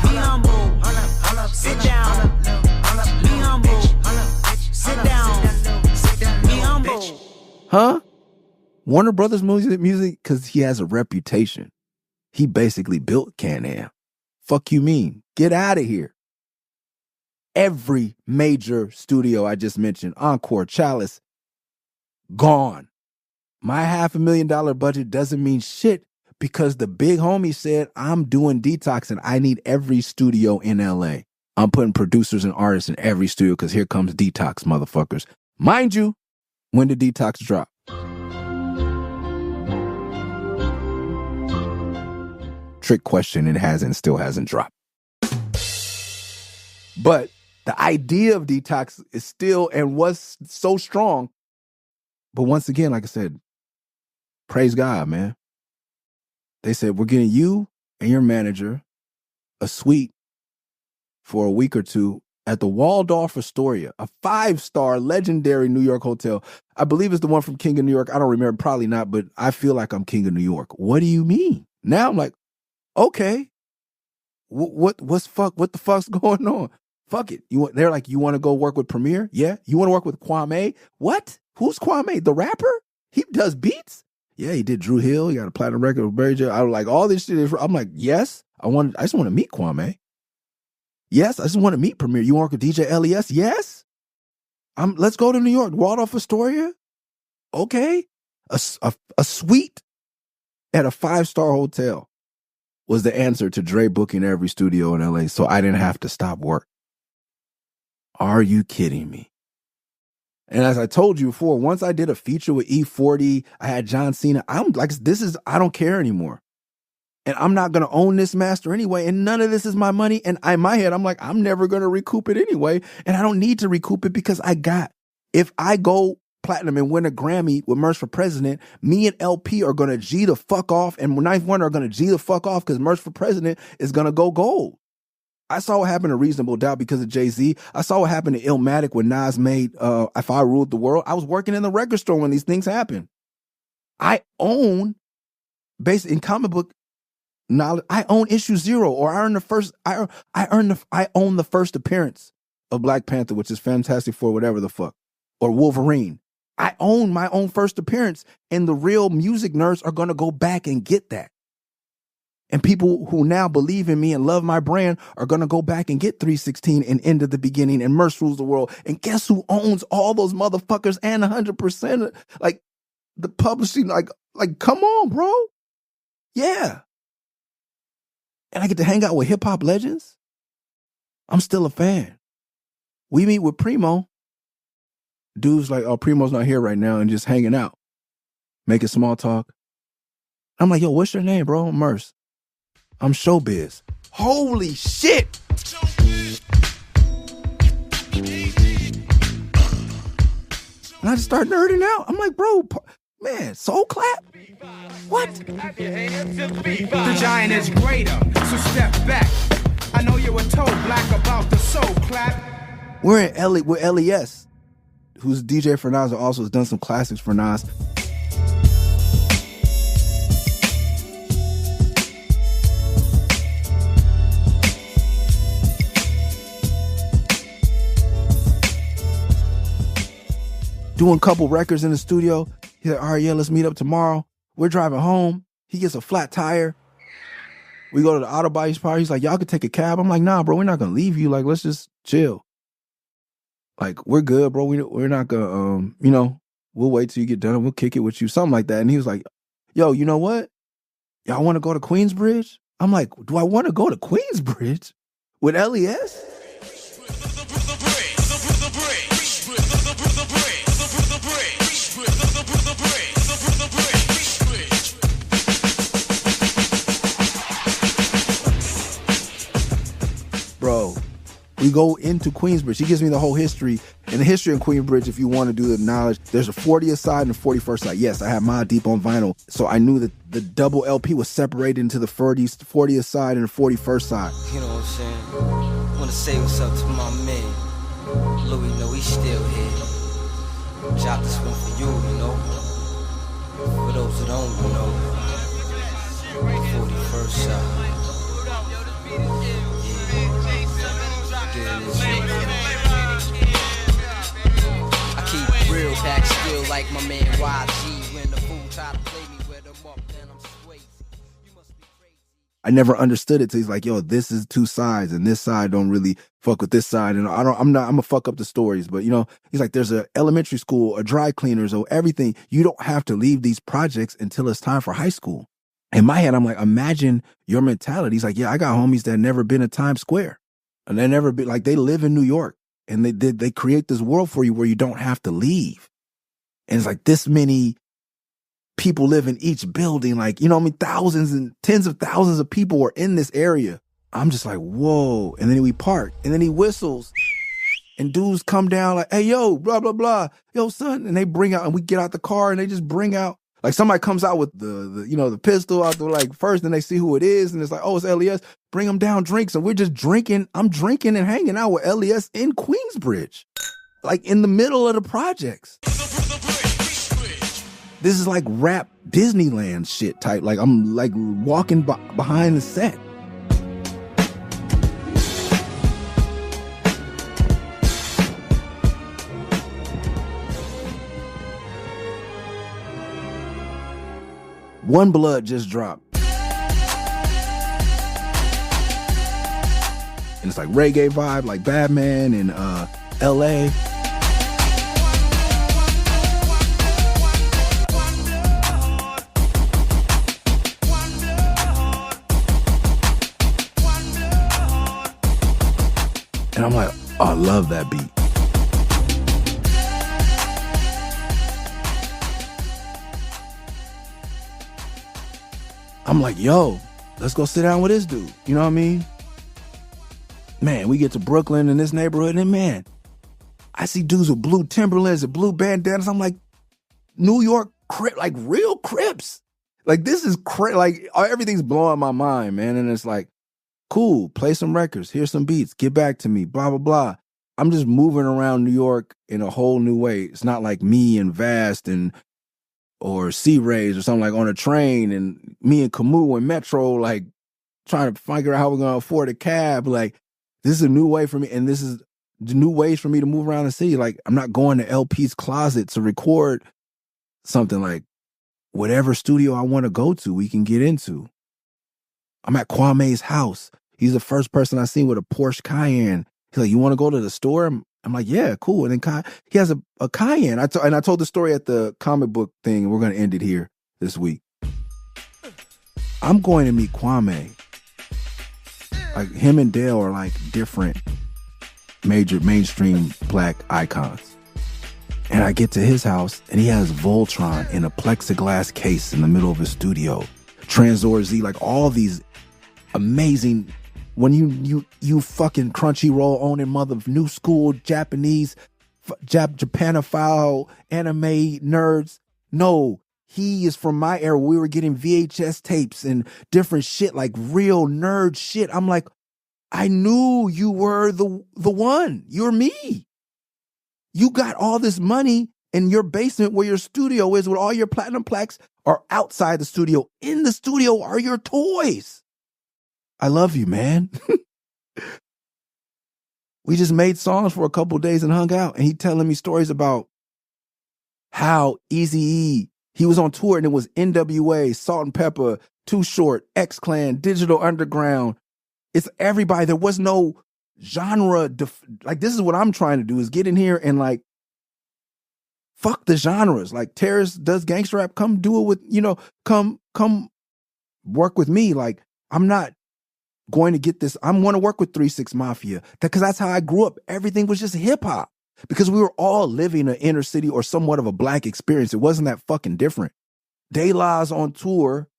Be humble. Sit down. Be humble. Sit down. Be humble.
Huh? Warner Brothers music, because he has a reputation. He basically built Can-Am. Fuck you mean? Get out of here. Every major studio I just mentioned, Encore, Chalice, gone. My $500,000 budget doesn't mean shit because the big homie said, I'm doing Detox and I need every studio in LA. I'm putting producers and artists in every studio because here comes Detox, motherfuckers. Mind you, when did Detox drop? Trick question, it still hasn't dropped. But the idea of Detox is still and was so strong. But once again, like I said, praise God, man. They said, we're getting you and your manager a suite for a week or two at the Waldorf Astoria, a 5-star legendary New York hotel. I believe it's the one from King of New York. I don't remember, probably not, but I feel like I'm King of New York. What do you mean? Now I'm like, okay, what the fuck's going on? Fuck it. They're like, you want to go work with Premier? Yeah. You want to work with Kwame? What? Who's Kwame? The rapper? He does beats? Yeah, he did Drew Hill. He got a platinum record with Barry J. I was like, all this shit. I'm like, yes. I just want to meet Kwame. Yes, I just want to meet Premier. You want to work with DJ LES? Yes. Let's go to New York. Waldorf Astoria? Okay. A suite at a 5-star hotel was the answer to Dre booking every studio in LA, so I didn't have to stop work. Are you kidding me? And as I told you before, once I did a feature with E40, I had John Cena. I'm like, I don't care anymore. And I'm not going to own this master anyway. And none of this is my money. And in my head, I'm like, I'm never going to recoup it anyway. And I don't need to recoup it because if I go platinum and win a Grammy with Murs For President, me and LP are going to G the fuck off. And Ninth Wonder are going to G the fuck off because Murs For President is going to go gold. I saw what happened to Reasonable Doubt because of Jay-Z. I saw what happened to Illmatic when Nas made If I Ruled the World. I was working in the record store when these things happened. I own, based in comic book knowledge, I own issue 0, or I own the first appearance of Black Panther, which is Fantastic Four, whatever the fuck, or Wolverine. I own my own first appearance, and the real music nerds are going to go back and get that. And people who now believe in me and love my brand are going to go back and get 316 and End of the Beginning and Murs Rules the World. And guess who owns all those motherfuckers and 100%? Like the publishing, like come on, bro. Yeah. And I get to hang out with hip hop legends. I'm still a fan. We meet with Primo. Dude's like, oh, Primo's not here right now, and just hanging out, making small talk. I'm like, yo, what's your name, bro? I'm Murs. I'm Showbiz. Holy shit! And I just start nerding out. I'm like, bro, man, soul clap? What?
The giant is greater, so step back. I know you were told black about the soul clap.
We're in with LES, who's DJ for Nas and also has done some classics for Nas. Doing a couple records in the studio. He's like, all right, yeah, let's meet up tomorrow. We're driving home. He gets a flat tire. We go to the auto body spot. He's like, y'all could take a cab. I'm like, nah, bro, we're not going to leave you. Like, let's just chill. Like, we're good, bro. We're not going to, we'll wait till you get done and we'll kick it with you. Something like that. And he was like, yo, you know what? Y'all want to go to Queensbridge? I'm like, do I want to go to Queensbridge with LES? Bro, we go into Queensbridge. He gives me the whole history. And the history in Queensbridge, if you want to do the knowledge, there's a 40th side and a 41st side. Yes, I have Mobb Deep on vinyl. So I knew that the double LP was separated into the 40th side and the 41st side.
You know what I'm saying? I want to say what's up to my man. Louis, know he's still here. Drop this one for you, you know? For those who don't know, 41st shot. I keep real back still like my man YG. When the fool try to play me with them up, then I'm swayzy. You must be crazy.
I never understood it till he's like, yo, this is two sides and this side don't really fuck with this side. And I'm gonna fuck up the stories, but you know, he's like, there's a elementary school, a dry cleaners, or everything. You don't have to leave these projects until it's time for high school. In my head, I'm like, imagine your mentality. He's like, yeah, I got homies that never been to Times Square. And they never been, like, they live in New York. And they create this world for you where you don't have to leave. And it's like this many people live in each building. Like, you know what I mean? Thousands and tens of thousands of people are in this area. I'm just like, whoa. And then we park. And then he whistles. And dudes come down like, hey, yo, blah, blah, blah. Yo, son. And they bring out, and we get out the car and they just bring out, like somebody comes out with the pistol out there, like first, and they see who it is. And it's like, oh, it's LES. Bring them down drinks. And we're just drinking. I'm drinking and hanging out with LES in Queensbridge, like in the middle of the projects. This is like rap Disneyland shit type. Like I'm like walking behind the set. One Blood just dropped. And it's like reggae vibe, like Batman and LA. And I'm like, oh, I love that beat. I'm like, yo, let's go sit down with this dude. You know what I mean? Man, we get to Brooklyn in this neighborhood, and man, I see dudes with blue Timberlands and blue bandanas. I'm like, New York, like real Crips. Like, this is like everything's blowing my mind, man. And it's like, cool, play some records, here's some beats, get back to me, blah, blah, blah. I'm just moving around New York in a whole new way. It's not like me and Vast or Sea Rays or something, like on a train, and me and Camus and Metro, like trying to figure out how we're going to afford a cab. Like, this is a new way for me. And this is the new ways for me to move around the city. Like, I'm not going to LP's closet to record something. Like, whatever studio I want to go to, we can get into. I'm at Kwame's house. He's the first person I seen with a Porsche Cayenne. He's like, you want to go to the store? I'm like, yeah, cool. And then he has a Cayenne. I told the story at the comic book thing, and we're going to end it here this week. I'm going to meet Kwame. Like, him and Dale are like different major mainstream black icons. And I get to his house, and he has Voltron in a plexiglass case in the middle of his studio. Transor Z, like all these amazing, when you fucking Crunchyroll owning mother new school Japanese, Japanophile anime nerds. No, he is from my era. We were getting VHS tapes and different shit, like real nerd shit. I'm like, I knew you were the one. You're me. You got all this money in your basement where your studio is with all your platinum plaques, or outside the studio. In the studio are your toys. I love you, man. We just made songs for a couple days and hung out. And he telling me stories about how Eazy-E, he was on tour and it was NWA, Salt and Pepper, Too Short, X-Clan, Digital Underground. It's everybody. There was no genre. Like, this is what I'm trying to do, is get in here and like, fuck the genres. Like, Terrace does gangster rap. Come do it with, come work with me. Like, I'm not going to get this. I'm going to work with 3 6 Mafia, because that's how I grew up. Everything was just hip hop, because we were all living an inner city or somewhat of a black experience. It wasn't that fucking different. De La's on tour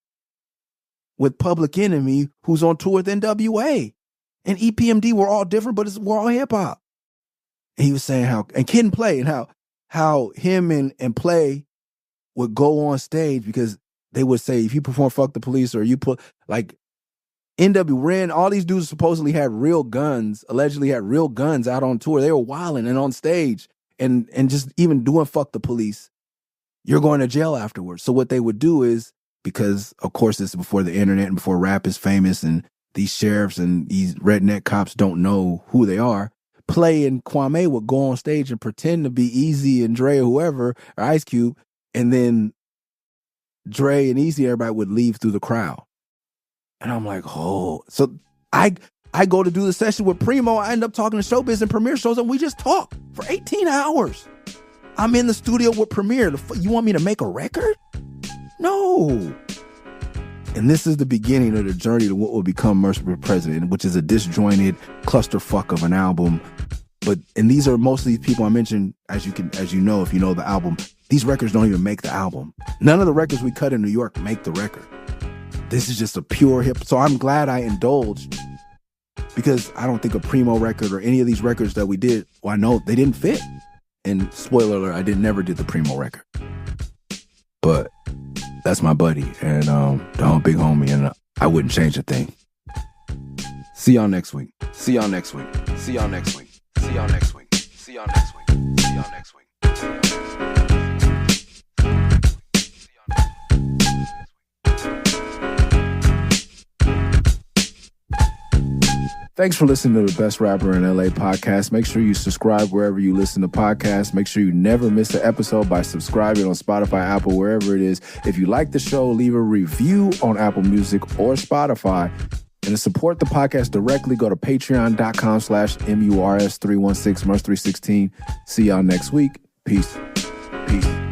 with Public Enemy, who's on tour with NWA, and EPMD. We're all different, but we're all hip hop. And he was saying and Kid and Play, and how him and Play would go on stage, because they would say, if you perform Fuck the Police, or you put, like, NW Ren, all these dudes supposedly had real guns, allegedly had real guns out on tour. They were wilding and on stage and just even doing Fuck the Police. you're going to jail afterwards. So what they would do is, because of course this is before the internet and before rap is famous and these sheriffs and these redneck cops don't know who they are, Play and Kwame would go on stage and pretend to be Easy and Dre or whoever, or Ice Cube, and then Dre and Easy, everybody would leave through the crowd. And I'm like, oh. So I go to do the session with Primo. I end up talking to Showbiz and Premier shows, and we just talk for 18 hours. I'm in the studio with Premier. You want me to make a record? No. And this is the beginning of the journey to what will become Murs For President, which is a disjointed clusterfuck of an album. And these are most of these people I mentioned, as you know, if you know the album, these records don't even make the album. None of the records we cut in New York make the record. This is just a pure hip. So I'm glad I indulged, because I don't think a Primo record or any of these records that we did, well, I know they didn't fit. And spoiler alert, I never did the Primo record. But that's my buddy and the big homie, and I wouldn't change a thing. See y'all next week. See y'all next week. See y'all next week. See y'all next week. See y'all next week. See y'all next week. Thanks for listening to the Best Rapper in LA podcast. Make sure you subscribe wherever you listen to podcasts. Make sure you never miss an episode by subscribing on Spotify, Apple, wherever it is. If you like the show, leave a review on Apple Music or Spotify. And to support the podcast directly, go to patreon.com/MURS316, Murs316. See y'all next week. Peace. Peace.